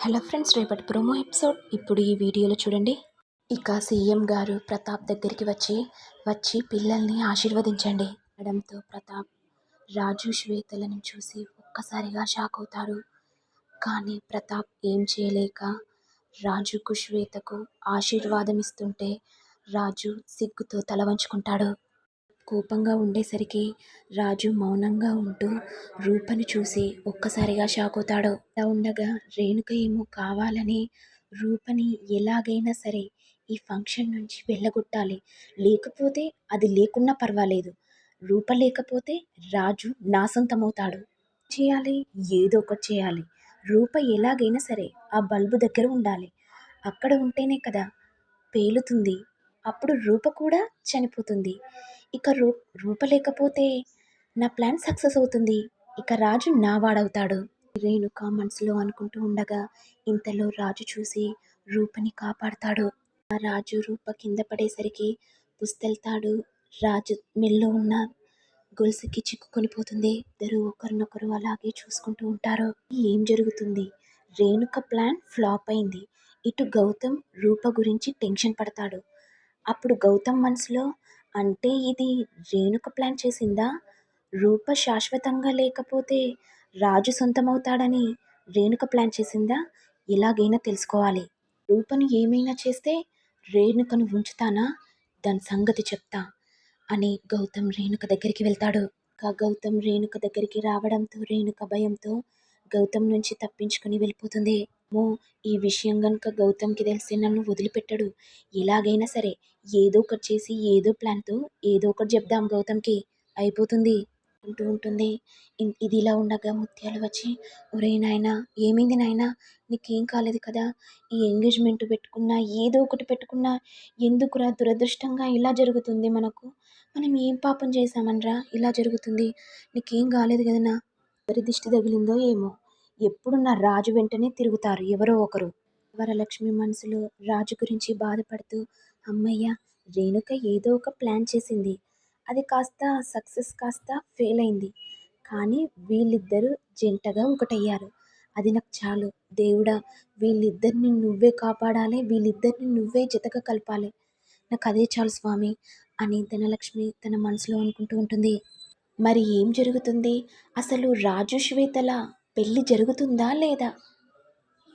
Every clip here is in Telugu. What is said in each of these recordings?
హలో ఫ్రెండ్స్, రేపటి ప్రోమో ఎపిసోడ్ ఇప్పుడు ఈ వీడియోలో చూడండి. ఇక సీఎం గారు ప్రతాప్ దగ్గరికి వచ్చి పిల్లల్ని ఆశీర్వదించండి అనడంతో ప్రతాప్ రాజు శ్వేతలను చూసి ఒక్కసారిగా షాక్ అవుతాడు. కానీ ప్రతాప్ ఏం చేయలేక రాజుకు శ్వేతకు ఆశీర్వాదం ఇస్తుంటే రాజు సిగ్గుతో తల వంచుకుంటాడు. కోపంగా ఉండేసరికి రాజు మౌనంగా ఉంటూ రూపని చూసి ఒక్కసారిగా షాక్ అవుతాడు. ఇలా ఉండగా రేణుక ఏమో కావాలని రూపని ఎలాగైనా సరే ఈ ఫంక్షన్ నుంచి వెళ్ళగొట్టాలి, లేకపోతే అది లేకున్నా పర్వాలేదు, రూప లేకపోతే రాజు నా సొంతమవుతాడు, చేయాలి, ఏదో ఒకటి చేయాలి, రూప ఎలాగైనా సరే ఆ బల్బు దగ్గర ఉండాలి, అక్కడ ఉంటేనే కదా పేలుతుంది, అప్పుడు రూప కూడా చనిపోతుంది, ఇక రూప లేకపోతే నా ప్లాన్ సక్సెస్ అవుతుంది, ఇక రాజు నా వాడవుతాడు. రేణుక మనసులో అనుకుంటూ ఉండగా ఇంతలో రాజు చూసి రూపని కాపాడతాడు. ఆ రాజు రూప కింద పడేసరికి పుస్తెళ్తాడు. రాజు మెల్లో ఉన్న గొలుసుకి చిక్కుకొని పోతుంది. ఇద్దరు ఒకరినొకరు అలాగే చూసుకుంటూ ఉంటారు. ఏం జరుగుతుంది? రేణుక ప్లాన్ ఫ్లాప్ అయింది. ఇటు గౌతమ్ రూప గురించి టెన్షన్ పడతాడు. అప్పుడు గౌతమ్ మనసులో, అంటే ఇది రేణుక ప్లాన్ చేసిందా? రూప శాశ్వతంగా లేకపోతే రాజు సొంతమవుతాడని రేణుక ప్లాన్ చేసిందా? ఎలాగైనా తెలుసుకోవాలి. రూపను ఏమైనా చేస్తే రేణుకను ఉంచుతానా? దాని సంగతి చెప్తా అని గౌతమ్ రేణుక దగ్గరికి వెళ్తాడు. గౌతమ్ రేణుక దగ్గరికి రావడంతో రేణుక భయంతో గౌతమ్ నుంచి తప్పించుకుని వెళ్ళిపోతుంది. ఈ విషయం గనుక గౌతమ్కి తెలిసి నన్ను వదిలిపెట్టడు, ఎలాగైనా సరే ఏదో ఒకటి చేసి ఏదో ప్లాన్తో ఏదో ఒకటి చెప్దాం గౌతమ్కి, అయిపోతుంది అంటూ ఉంటుంది. ఇది ఇలా ఉండగా ముత్యాలు వచ్చి, ఒరే నాయనా, ఏమైంది నాయనా, నీకేం కాలేదు కదా, ఈ ఎంగేజ్మెంట్ పెట్టుకున్నా ఏదో ఒకటి పెట్టుకున్నా ఎందుకురా దురదృష్టంగా ఇలా జరుగుతుంది, మనం ఏం పాపం చేశామనరా ఇలా జరుగుతుంది, నీకేం కాలేదు కదనా, ఎవరి దిష్టి తగిలిందో ఏమో, ఎప్పుడు నా రాజు వెంటనే తిరుగుతారు ఎవరో ఒకరు. వరలక్ష్మి మనసులో రాజు గురించి బాధపడుతూ, అమ్మయ్య, రేణుక ఏదో ఒక ప్లాన్ చేసింది, అది కాస్త సక్సెస్ కాస్త ఫెయిల్ అయింది, కానీ వీళ్ళిద్దరూ జంటగా ఒకటయ్యారు, అది నాకు చాలు దేవుడా, వీళ్ళిద్దరిని నువ్వే కాపాడాలి, వీళ్ళిద్దరిని నువ్వే జతగా కలపాలి, నాకు అదే చాలు స్వామి అని ధనలక్ష్మి తన మనసులో అనుకుంటూ ఉంటుంది. మరి ఏం జరుగుతుంది? అసలు రాజు శ్వేతల పెళ్ళి జరుగుతుందా లేదా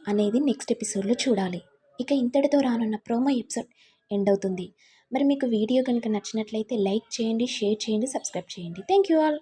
అనేది నెక్స్ట్ ఎపిసోడ్లో చూడాలి. ఇక ఇంతటితో రానున్న ప్రోమో ఎపిసోడ్ ఎండ్ అవుతుంది. మరి మీకు వీడియో కనుక నచ్చినట్లయితే లైక్ చేయండి, షేర్ చేయండి, సబ్స్క్రైబ్ చేయండి. Thank you all.